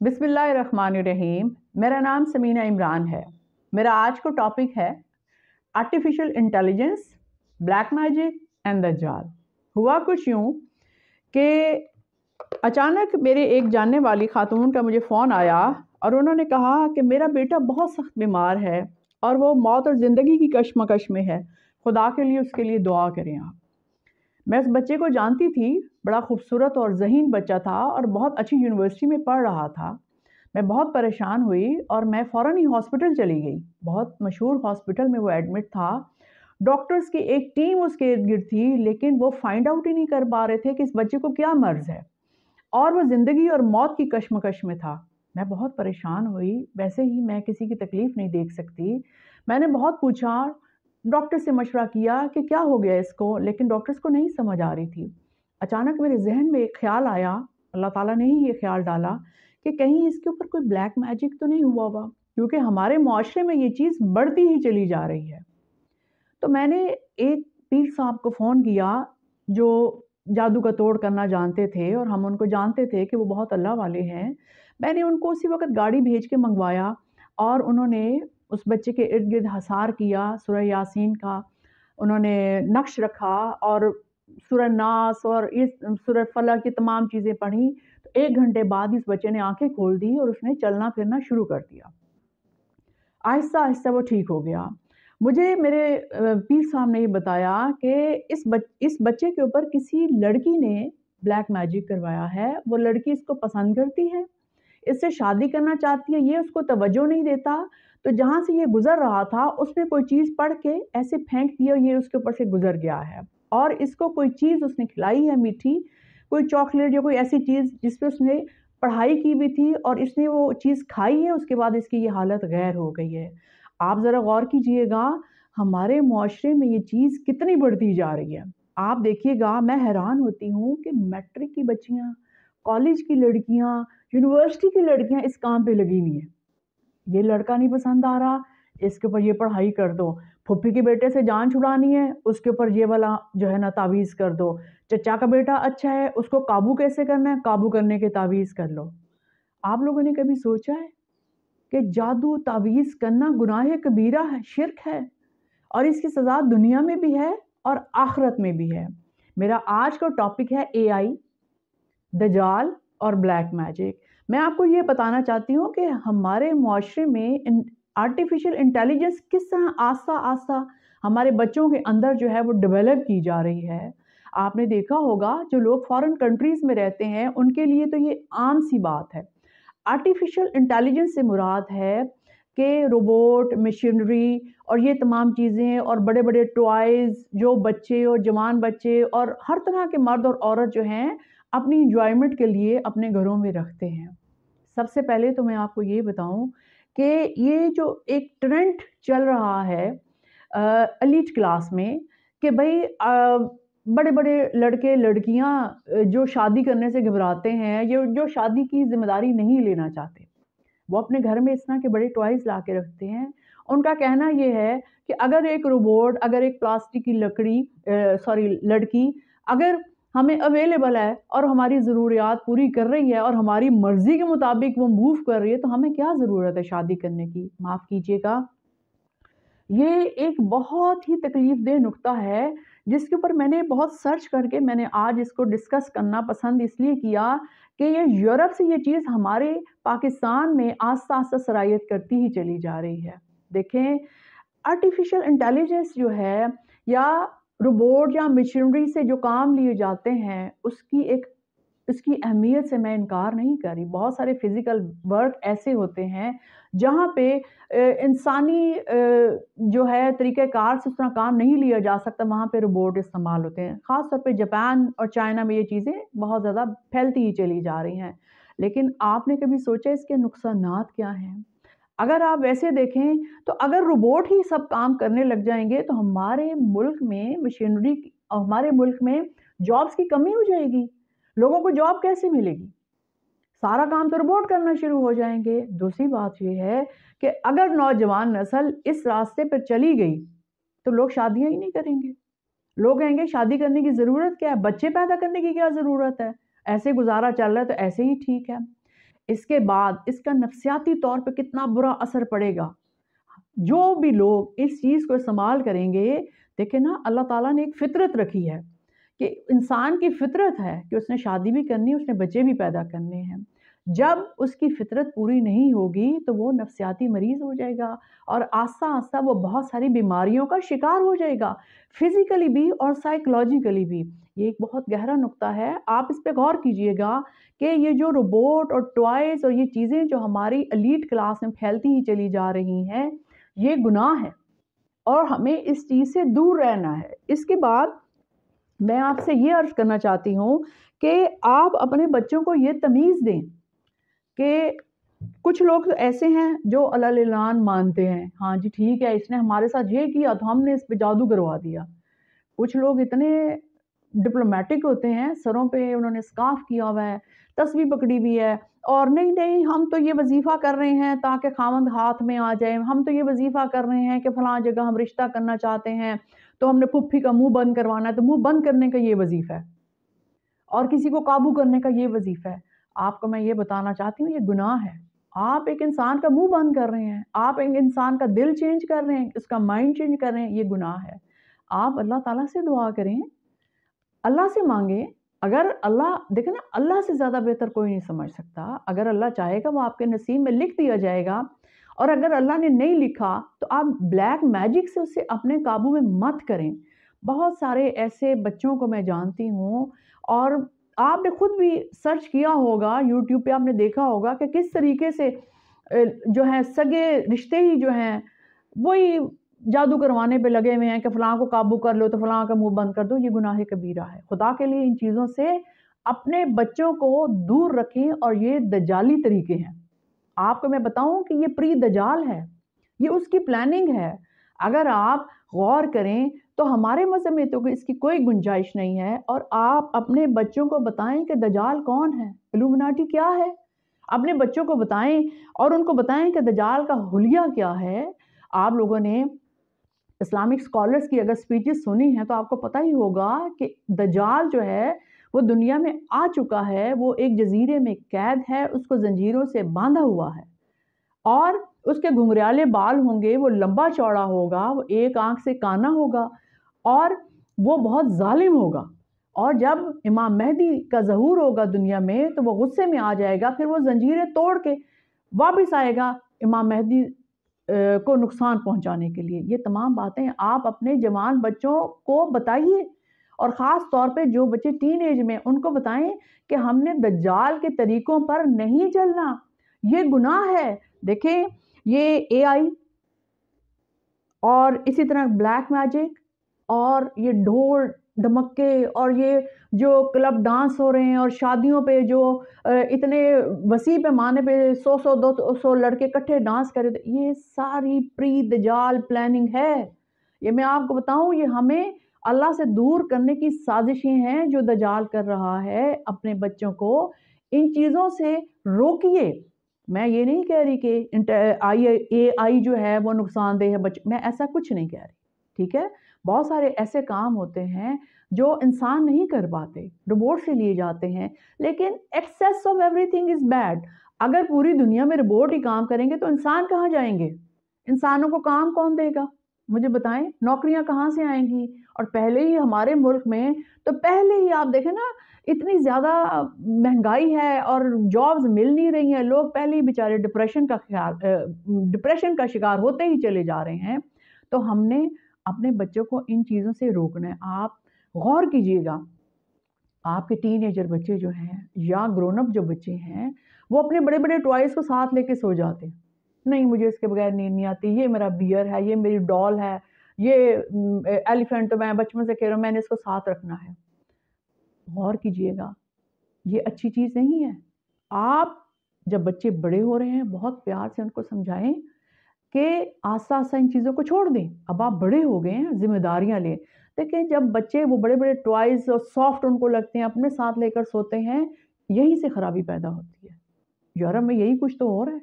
बिस्मिल्लाहिर्रहमानिर्रहीम। मेरा नाम समीना इमरान है। मेरा आज का टॉपिक है artificial intelligence, black magic and दज्जाल। हुआ कुछ यूँ कि अचानक मेरे एक जानने वाली खातून का मुझे फ़ोन आया और उन्होंने कहा कि मेरा बेटा बहुत सख्त बीमार है और वो मौत और ज़िंदगी की कशमकश में है, खुदा के लिए उसके लिए दुआ करें आप। मैं उस बच्चे को जानती थी, बड़ा खूबसूरत और ज़हीन बच्चा था और बहुत अच्छी यूनिवर्सिटी में पढ़ रहा था। मैं बहुत परेशान हुई और मैं फ़ौरन ही हॉस्पिटल चली गई। बहुत मशहूर हॉस्पिटल में वो एडमिट था। डॉक्टर्स की एक टीम उसके इर्द-गिर्द थी, लेकिन वो फाइंड आउट ही नहीं कर पा रहे थे कि इस बच्चे को क्या मर्ज़ है और वो ज़िंदगी और मौत की कशमकश में था। मैं बहुत परेशान हुई। वैसे ही मैं किसी की तकलीफ़ नहीं देख सकती। मैंने बहुत पूछा, डॉक्टर से मशवरा किया कि क्या हो गया इसको, लेकिन डॉक्टर्स को नहीं समझ आ रही थी। अचानक मेरे ज़हन में एक ख़्याल आया, अल्लाह ताला ने ही ये ख़्याल डाला कि कहीं इसके ऊपर कोई ब्लैक मैजिक तो नहीं हुआ हुआ, क्योंकि हमारे मुआशरे में ये चीज़ बढ़ती ही चली जा रही है। तो मैंने एक पीर साहब को फ़ोन किया जो जादू का तोड़ करना जानते थे और हम उनको जानते थे कि वो बहुत अल्लाह वाले हैं। मैंने उनको उसी वक़्त गाड़ी भेज के मंगवाया और उन्होंने उस बच्चे के इर्द-गिर्द हसार किया, सूरह यासीन का उन्होंने नक्श रखा और सूरह नास और इस सूरह फलक की तमाम चीज़ें पढ़ी। तो 1 घंटे बाद इस बच्चे ने आँखें खोल दी और उसने चलना-फिरना शुरू कर दिया। आहिस्ता-आहिस्ता वो ठीक हो गया। मुझे मेरे पीर साहब ने ये बताया कि इस बच्चे के ऊपर किसी लड़की ने ब्लैक मैजिक करवाया है। वो लड़की इसको पसंद करती है, इससे शादी करना चाहती है, ये उसको तवज्जो नहीं देता। तो जहाँ से ये गुज़र रहा था, उसने कोई चीज़ पढ़ के ऐसे फेंक दिया, ये उसके ऊपर से गुज़र गया है। और इसको कोई चीज़ उसने खिलाई है मीठी, कोई चॉकलेट या कोई ऐसी चीज़ जिस पे उसने पढ़ाई की भी थी और इसने वो चीज़ खाई है, उसके बाद इसकी ये हालत गैर हो गई है। आप ज़रा गौर कीजिएगा, हमारे मुआशरे में ये चीज़ कितनी बढ़ती जा रही है। आप देखिएगा, मैं हैरान होती हूँ कि मैट्रिक की बच्चियाँ, कॉलेज की लड़कियाँ, यूनिवर्सिटी की लड़कियाँ इस काम पे लगी हुई हैं। ये लड़का नहीं पसंद आ रहा, इसके ऊपर ये पढ़ाई कर दो। फूफी के बेटे से जान छुड़ानी है, उसके ऊपर ये वाला जो है ना तावीज़ कर दो। चचा का बेटा अच्छा है, उसको काबू कैसे करना है, काबू करने के तावीज़ कर लो। आप लोगों ने कभी सोचा है कि जादू तावीज़ करना गुनाह कबीरा है, शिर्क है और इसकी सज़ा दुनिया में भी है और आखिरत में भी है। मेरा आज का टॉपिक है एआई, दजाल और ब्लैक मैजिक। मैं आपको ये बताना चाहती हूँ कि हमारे मुआशरे में आर्टिफिशियल इंटेलिजेंस किस तरह आस्ता-आस्ता हमारे बच्चों के अंदर जो है वो डेवलप की जा रही है। आपने देखा होगा जो लोग फॉरेन कंट्रीज़ में रहते हैं, उनके लिए तो ये आम सी बात है। आर्टिफिशियल इंटेलिजेंस से मुराद है कि रोबोट, मशीनरी और ये तमाम चीज़ें और बड़े-बड़े टॉयज़ जो बच्चे और जवान बच्चे और हर तरह के मर्द और औरत जो हैं अपनी एन्जॉयमेंट के लिए अपने घरों में रखते हैं। सबसे पहले तो मैं आपको ये बताऊँ कि ये जो एक ट्रेंड चल रहा है एलीट क्लास में कि भई बड़े-बड़े लड़के-लड़कियाँ जो शादी करने से घबराते हैं, ये जो शादी की ज़िम्मेदारी नहीं लेना चाहते, वो अपने घर में इस तरह के बड़े टॉयज़ ला के रखते हैं। उनका कहना ये है कि अगर एक रोबोट, अगर एक प्लास्टिक की लड़की अगर हमें अवेलेबल है और हमारी ज़रूरियात पूरी कर रही है और हमारी मर्ज़ी के मुताबिक वो मूव कर रही है, तो हमें क्या ज़रूरत है शादी करने की? माफ़ कीजिएगा, ये एक बहुत ही तकलीफ़देह नुक्ता है, जिसके ऊपर मैंने बहुत सर्च करके मैंने आज इसको डिस्कस करना पसंद इसलिए किया कि ये यूरोप से ये चीज़ हमारे पाकिस्तान में आस्ता-आस्ता सरायत करती ही चली जा रही है। देखें, आर्टिफ़िशियल इंटेलिजेंस जो है या रोबोट या मशीनरी से जो काम लिए जाते हैं, उसकी अहमियत से मैं इनकार नहीं कर रही। बहुत सारे फ़िज़िकल वर्क ऐसे होते हैं, जहाँ पे इंसानी जो है तरीक़ेकार से उस तरह काम नहीं लिया जा सकता, वहाँ पे रोबोट इस्तेमाल होते हैं। ख़ास तौर पे जापान और चाइना में ये चीज़ें बहुत ज़्यादा फैलती ही चली जा रही हैं। लेकिन आपने कभी सोचा इसके नुकसानात क्या हैं? अगर आप वैसे देखें, तो अगर रोबोट ही सब काम करने लग जाएँगे, तो हमारे मुल्क में जॉब्स की कमी हो जाएगी। लोगों को जॉब कैसे मिलेगी? सारा काम तो रोबोट करना शुरू हो जाएँगे। दूसरी बात ये है कि अगर नौजवान नस्ल इस रास्ते पर चली गई, तो लोग शादियाँ ही नहीं करेंगे। लोग कहेंगे शादी करने की ज़रूरत क्या है? बच्चे पैदा करने की क्या ज़रूरत है? ऐसे गुज़ारा चल रहा है तो ऐसे ही ठीक है। इसके बाद इसका नफ्सियाती तौर पे कितना बुरा असर पड़ेगा। जो भी लोग इस चीज़ को इस्तेमाल करेंगे, देखें ना, अल्लाह ताला ने एक फ़ितरत रखी है कि इंसान की फ़ितरत है कि उसने शादी भी करनी है, उसने बच्चे भी पैदा करने हैं। जब उसकी फ़ितरत पूरी नहीं होगी तो वो नफ्सियाती मरीज़ हो जाएगा और आस्ता-आस्ता वो बहुत सारी बीमारियों का शिकार हो जाएगा, फ़िज़िकली भी और साइकोलॉजिकली भी। ये एक बहुत गहरा नुक्ता है, आप इस पे गौर कीजिएगा कि ये जो रोबोट और टॉयज़ और ये चीज़ें जो हमारी एलीट क्लास में फैलती ही चली जा रही हैं, ये गुनाह है और हमें इस चीज़ से दूर रहना है। इसके बाद मैं आपसे ये अर्ज़ करना चाहती हूँ कि आप अपने बच्चों को ये तमीज़ दें कि कुछ लोग ऐसे हैं जो अल्लाह-ए-मान मानते हैं, हाँ जी ठीक है, इसने हमारे साथ ये किया तो हमने इस पे जादू करवा दिया। कुछ लोग इतने डिप्लोमैटिक होते हैं, सरों पे उन्होंने स्कार्फ़ किया हुआ है, तस्बीह पकड़ी हुई है और नहीं हम तो ये वज़ीफ़ा कर रहे हैं ताकि ख़ावंद हाथ में आ जाए, हम तो ये वज़ीफ़ा कर रहे हैं कि फ़लाँ जगह हम रिश्ता करना चाहते हैं, तो हमने पुप्पी का मुँह बंद करवाना है, तो मुँह बंद करने का ये वज़ीफ़ा है और किसी को काबू करने का ये वज़ीफ़ा है। आपको मैं ये बताना चाहती हूँ, ये गुनाह है। आप एक इंसान का मुँह बंद कर रहे हैं, आप एक इंसान का दिल चेंज कर रहे हैं, उसका माइंड चेंज कर रहे हैं, ये गुनाह है। आप अल्लाह ताला से दुआ करें, अल्लाह से मांगें। अगर अल्लाह, देखें ना, अल्लाह से ज़्यादा बेहतर कोई नहीं समझ सकता। अगर अल्लाह चाहेगा वो आपके नसीब में लिख दिया जाएगा और अगर अल्लाह ने नहीं लिखा तो आप ब्लैक मैजिक से उसे अपने काबू में मत करें। बहुत सारे ऐसे बच्चों को मैं जानती हूँ और आपने खुद भी सर्च किया होगा, यूट्यूब पे आपने देखा होगा कि किस तरीके से जो है सगे रिश्ते ही जो हैं वही जादू करवाने पे लगे हुए हैं कि फ़लाँ को काबू कर लो तो फ़लाँ का मुँह बंद कर दो। ये गुनाह कबीरा है। खुदा के लिए इन चीज़ों से अपने बच्चों को दूर रखें और ये दज्जाली तरीके हैं। आपको मैं बताऊँ कि ये प्री दज्जाल है, ये उसकी प्लानिंग है। अगर आप गौर करें तो हमारे मज़हब में तो इसकी कोई गुंजाइश नहीं है और आप अपने बच्चों को बताएँ कि दज्जाल कौन है, इल्यूमिनाटी क्या है? अपने बच्चों को बताएँ और उनको बताएँ कि दज्जाल का हुलिया क्या है। आप लोगों ने इस्लामिक स्कॉलर्स की अगर स्पीचेस सुनी हैं तो आपको पता ही होगा कि दज्जाल जो है वो दुनिया में आ चुका है, वो एक जजीरे में कैद है, उसको जंजीरों से बांधा हुआ है और उसके घुंघराले बाल होंगे, वो लंबा चौड़ा होगा, वो एक आंख से काना होगा और वो बहुत जालिम होगा और जब इमाम मेहदी का ज़हूर होगा दुनिया में तो वो गुस्से में आ जाएगा, फिर वो जंजीरें तोड़ के वापस आएगा इमाम मेहदी को नुकसान पहुंचाने के लिए। ये तमाम बातें आप अपने जवान बच्चों को बताइए और ख़ास तौर पे जो बच्चे टीनेज में, उनको बताएं कि हमने दज्जाल के तरीकों पर नहीं चलना, ये गुनाह है। देखें, ये एआई और इसी तरह ब्लैक मैजिक और ये ढोल धमक्के और ये जो क्लब डांस हो रहे हैं और शादियों पे जो इतने वसी पैमाने पे 100 200 लड़के इकट्ठे डांस कर रहे थे, ये सारी प्री दजाल प्लानिंग है। ये मैं आपको बताऊं, ये हमें अल्लाह से दूर करने की साजिशें हैं जो दजाल कर रहा है। अपने बच्चों को इन चीज़ों से रोकिए। मैं ये नहीं कह रही कि AI जो है वो नुकसानदेह है बच्चों, मैं ऐसा कुछ नहीं कह रही, ठीक है। बहुत सारे ऐसे काम होते हैं जो इंसान नहीं कर पाते, रोबोट से लिए जाते हैं, लेकिन excess of everything is bad. अगर पूरी दुनिया में रोबोट ही काम करेंगे तो इंसान कहाँ जाएंगे? इंसानों को काम कौन देगा? मुझे बताएं, नौकरियां कहाँ से आएंगी? और पहले ही हमारे मुल्क में तो पहले ही आप देखें ना, इतनी ज़्यादा महंगाई है और जॉब्स मिल नहीं रही हैं, लोग पहले ही बेचारे डिप्रेशन का शिकार होते ही चले जा रहे हैं। तो हमने अपने बच्चों को इन चीज़ों से रोकना है। आप गौर कीजिएगा, आपके टीनेजर बच्चे जो हैं या ग्रोन अप जो बच्चे हैं, वो अपने बड़े बड़े टॉयज़ को साथ लेके सो जाते हैं। नहीं, मुझे इसके बगैर नींद नहीं आती, ये मेरा बियर है, ये मेरी डॉल है, ये एलिफेंट तो मैं बचपन से कह रहा हूँ, मैंने इसको साथ रखना है। गौर कीजिएगा, ये अच्छी चीज़ नहीं है। आप जब बच्चे बड़े हो रहे हैं, बहुत प्यार से उनको समझाएं कि आस्ता-आस्ता इन चीज़ों को छोड़ दें। अब आप बड़े हो गए हैं, ज़िम्मेदारियाँ लें। देखिए, जब बच्चे वो बड़े-बड़े टॉयज़ और सॉफ्ट उनको लगते हैं, अपने साथ लेकर सोते हैं, यहीं से खराबी पैदा होती है। यूरोप में यही कुछ तो हो रहा है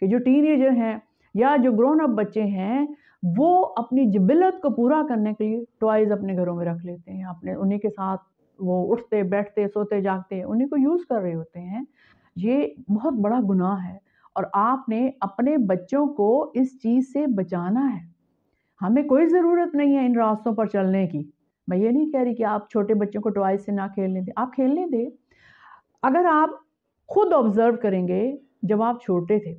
कि जो टीनेजर हैं या जो ग्रोन अप बच्चे हैं, वो अपनी जिबिलत को पूरा करने के लिए टॉयज़ अपने घरों में रख लेते हैं। अपने उन्हीं के साथ वो उठते, बैठते, सोते, जागते, उन्हीं को यूज़ कर रहे होते हैं। یہ بہت بڑا گناہ ہے اور آپ نے اپنے بچوں کو اس چیز سے بچانا ہے۔ ہمیں کوئی ضرورت نہیں ہے ان راستوں پر چلنے کی۔ میں یہ نہیں کہہ رہی کہ آپ چھوٹے بچوں کو ٹوائز سے نہ کھیلنے دیں، آپ کھیلنے دیں۔ اگر آپ خود آبزرو کریں گے، جب آپ چھوٹے تھے،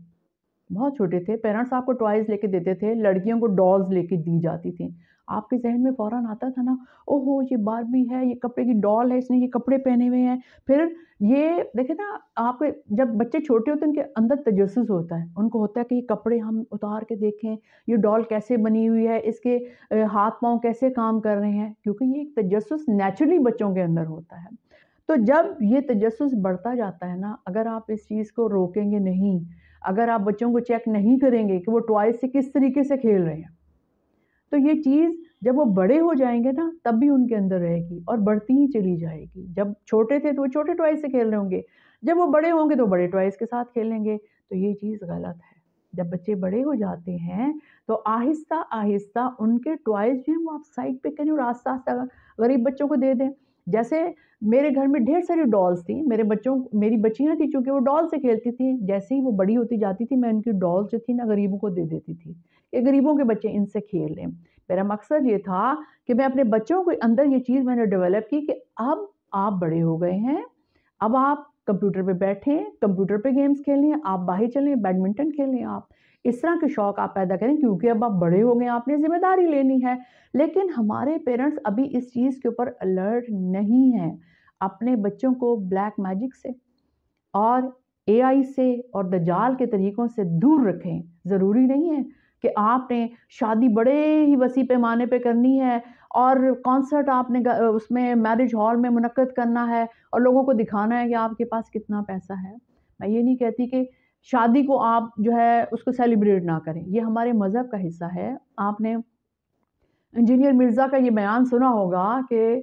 بہت چھوٹے تھے، پیرنٹس آپ کو ٹوائز لے کے دیتے تھے، لڑکیوں کو ڈالز لے کے دی جاتی تھیں، آپ کے ذہن میں فوراً آتا تھا نا، او ہو یہ باربی ہے، یہ کپڑے کی ڈال ہے، اس نے یہ کپڑے پہنے ہوئے ہیں۔ پھر یہ دیکھیں نا، آپ کے جب بچے چھوٹے ہوتے ہیں ان کے اندر تجسس ہوتا ہے، ان کو ہوتا ہے کہ یہ کپڑے ہم اتار کے دیکھیں، یہ ڈال کیسے بنی ہوئی ہے، اس کے ہاتھ پاؤں کیسے کام کر رہے ہیں، کیونکہ یہ ایک تجسس نیچرلی بچوں کے اندر ہوتا ہے۔ تو جب یہ تجسس بڑھتا جاتا ہے نا، اگر آپ اس چیز کو روکیں گے نہیں، اگر آپ بچوں کو چیک نہیں کریں گے کہ وہ ٹوائز سے کس طریقے سے کھیل رہے ہیں، تو یہ چیز جب وہ بڑے ہو جائیں گے نا تب بھی ان کے اندر رہے گی اور بڑھتی ہی چلی جائے گی۔ جب چھوٹے تھے تو وہ چھوٹے ٹوائز سے کھیل رہے ہوں گے، جب وہ بڑے ہوں گے تو بڑے ٹوائز کے ساتھ کھیلیں گے، تو یہ چیز غلط ہے۔ جب بچے بڑے ہو جاتے ہیں تو آہستہ آہستہ ان کے ٹوائز جو ہیں وہ آپ سائڈ پہ کریں اور آہستہ آہستہ غریب بچوں کو دے دیں۔ جیسے میرے گھر میں ڈھیر ساری ڈالز تھیں، میری بچیاں تھیں، چونکہ وہ ڈال سے کھیلتی تھیں، جیسے ہی وہ بڑی ہوتی جاتی تھی میں ان کی ڈالز جو تھی نا غریبوں کو دے دیتی تھی کہ غریبوں کے بچے ان سے کھیل لیں۔ میرا مقصد یہ تھا کہ میں اپنے بچوں کے اندر یہ چیز میں نے ڈیولپ کی کہ اب آپ بڑے ہو گئے ہیں، اب آپ کمپیوٹر پہ بیٹھیں، کمپیوٹر پہ گیمز کھیلیں، آپ باہر چلیں، بیڈمنٹن کھیلیں، آپ اس طرح کے شوق آپ پیدا کریں، کیونکہ اب آپ بڑے ہو گئے، آپ نے ذمہ داری لینی ہے۔ لیکن ہمارے پیرنٹس ابھی اس چیز کے اوپر الرٹ نہیں ہیں۔ اپنے بچوں کو بلیک میجک سے اور اے آئی سے اور دجال کے طریقوں سے دور رکھیں۔ ضروری نہیں ہے کہ آپ نے شادی بڑے ہی وسیع پیمانے پہ کرنی ہے اور کانسرٹ آپ نے اس میں میرج ہال میں منعقد کرنا ہے اور لوگوں کو دکھانا ہے کہ آپ کے پاس کتنا پیسہ ہے۔ میں یہ نہیں کہتی کہ شادی کو آپ جو ہے اس کو سیلیبریٹ نہ کریں، یہ ہمارے مذہب کا حصہ ہے۔ آپ نے انجینئر مرزا کا یہ بیان سنا ہوگا کہ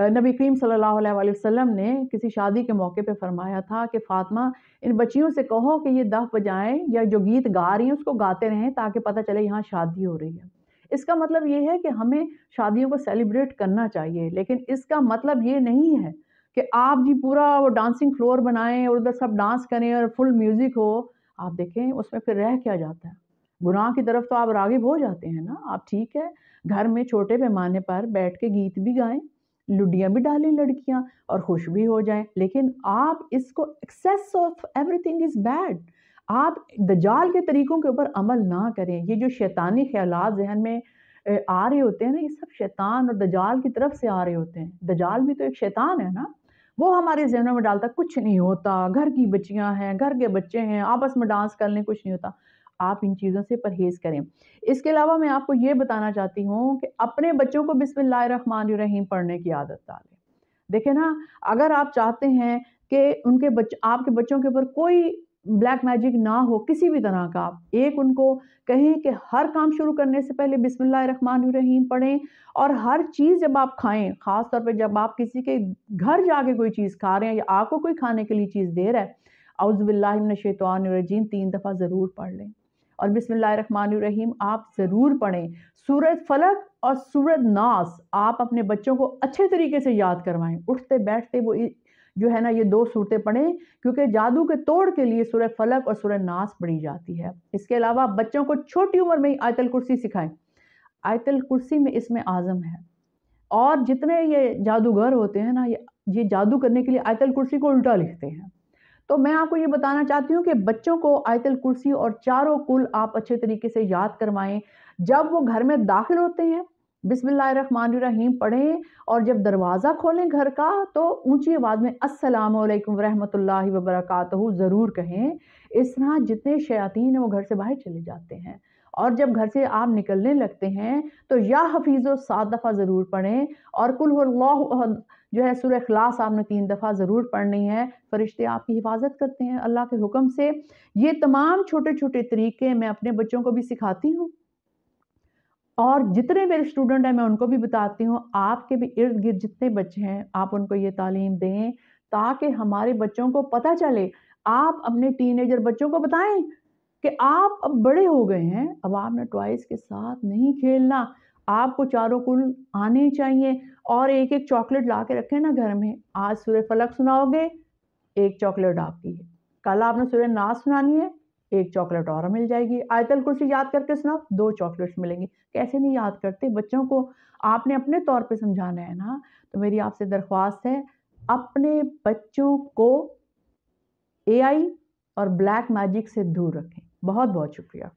نبی کریم صلی اللہ علیہ وآلہ وسلم نے کسی شادی کے موقع پہ فرمایا تھا کہ فاطمہ ان بچیوں سے کہو کہ یہ دف بجائیں یا جو گیت گا رہی ہیں اس کو گاتے رہیں تاکہ پتہ چلے یہاں شادی ہو رہی ہے۔ اس کا مطلب یہ ہے کہ ہمیں شادیوں کو سیلیبریٹ کرنا چاہیے، لیکن اس کا مطلب یہ نہیں ہے کہ آپ جی پورا وہ ڈانسنگ فلور بنائیں اور ادھر سب ڈانس کریں اور فل میوزک ہو۔ آپ دیکھیں اس میں پھر رہ کیا جاتا ہے؟ گناہ کی طرف تو آپ راغب ہو جاتے ہیں نا۔ آپ ٹھیک ہے گھر میں چھوٹے پیمانے پر بیٹھ کے گیت بھی گائیں، لڈیاں بھی ڈالیں لڑکیاں اور خوش بھی ہو جائیں، لیکن آپ اس کو access of every thing is bad. آپ دجال کے طریقوں کے اوپر عمل نہ کریں۔ یہ جو شیطانی خیالات ذہن میں آ رہے ہوتے ہیں نا، یہ سب شیطان اور دجال کی طرف سے آ رہے ہوتے ہیں۔ دجال بھی تو ایک شیطان ہے نا، وہ ہمارے ذہنوں میں ڈالتا کچھ نہیں ہوتا، گھر کی بچیاں ہیں، گھر کے بچے ہیں، آپس میں ڈانس کر لیں، کچھ نہیں ہوتا۔ آپ ان چیزوں سے پرہیز کریں۔ اس کے علاوہ میں آپ کو یہ بتانا چاہتی ہوں کہ اپنے بچوں کو بسم اللہ الرحمن الرحیم پڑھنے کی عادت ڈالیں۔ دیکھیں نا، اگر آپ چاہتے ہیں کہ آپ کے بچوں کے اوپر کوئی بلیک میجک نہ ہو کسی بھی طرح کا، ایک ان کو کہیں کہ ہر کام شروع کرنے سے پہلے بسم اللہ الرحمن الرحیم پڑھیں، اور ہر چیز جب آپ کھائیں، خاص طور پہ جب آپ کسی کے گھر جا کے کوئی چیز کھا رہے ہیں یا آپ کو کوئی کھانے کے لیے چیز دے رہا ہے، اعوذ باللہ من الشیطان الرجیم 3 دفعہ ضرور پڑھ لیں، اور بسم اللہ الرحمن الرحیم آپ ضرور پڑھیں۔ سورۃ فلق اور سورۃ ناس آپ اپنے بچوں کو اچھے طریقے سے یاد کروائیں، اٹھتے بیٹھتے وہ جو ہے نا یہ 2 صورتیں پڑھیں، کیونکہ جادو کے توڑ کے لیے سورۃ فلق اور سورۃ ناس پڑھی جاتی ہے۔ اس کے علاوہ بچوں کو چھوٹی عمر میں ہی آیت الکرسی سکھائیں۔ آیت الکرسی میں اسم اعظم ہے، اور جتنے یہ جادوگر ہوتے ہیں نا یہ جادو کرنے کے لیے آیت الکرسی کو الٹا لکھتے ہیں۔ تو میں آپ کو یہ بتانا چاہتی ہوں کہ بچوں کو آیت الکرسی اور چاروں کل آپ اچھے طریقے سے یاد کروائیں۔ جب وہ گھر میں داخل ہوتے ہیں بسم اللہ الرحمن الرحیم پڑھیں، اور جب دروازہ کھولیں گھر کا تو اونچی آواز میں السلام علیکم ورحمۃ اللہ وبرکاتہ ضرور کہیں۔ اس طرح جتنے شیاطین ہیں وہ گھر سے باہر چلے جاتے ہیں، اور جب گھر سے آپ نکلنے لگتے ہیں تو یا حفیظو 7 دفعہ ضرور پڑھیں، اور قل هو اللہ احد جو ہے سورہ اخلاص آپ نے 3 دفعہ ضرور پڑھنی ہے۔ فرشتے آپ کی حفاظت کرتے ہیں اللہ کے حکم سے۔ یہ تمام چھوٹے چھوٹے طریقے میں اپنے بچوں کو بھی سکھاتی ہوں، اور جتنے میرے اسٹوڈنٹ ہیں میں ان کو بھی بتاتی ہوں۔ آپ کے بھی ارد گرد جتنے بچے ہیں آپ ان کو یہ تعلیم دیں تاکہ ہمارے بچوں کو پتہ چلے۔ آپ اپنے ٹین ایجر بچوں کو بتائیں کہ آپ اب بڑے ہو گئے ہیں، اب آپ نے ٹوائز کے ساتھ نہیں کھیلنا، آپ کو چاروں کل آنے چاہیے، اور ایک ایک چاکلیٹ لا کے رکھیں نا گھر میں۔ آج سورہ فلق سناؤ گے، ایک چاکلیٹ آپ کی ہے، कल आपने सूर्य नाश सुनानी है, एक चॉकलेट और मिल जाएगी। आयतल कुर्सी याद करके सुनाओ, 2 चॉकलेट्स मिलेंगी। कैसे नहीं याद करते? बच्चों को आपने अपने तौर पे समझाना है ना। तो मेरी आपसे दरख्वास्त है, अपने बच्चों को AI और ब्लैक मैजिक से दूर रखें। बहुत बहुत शुक्रिया।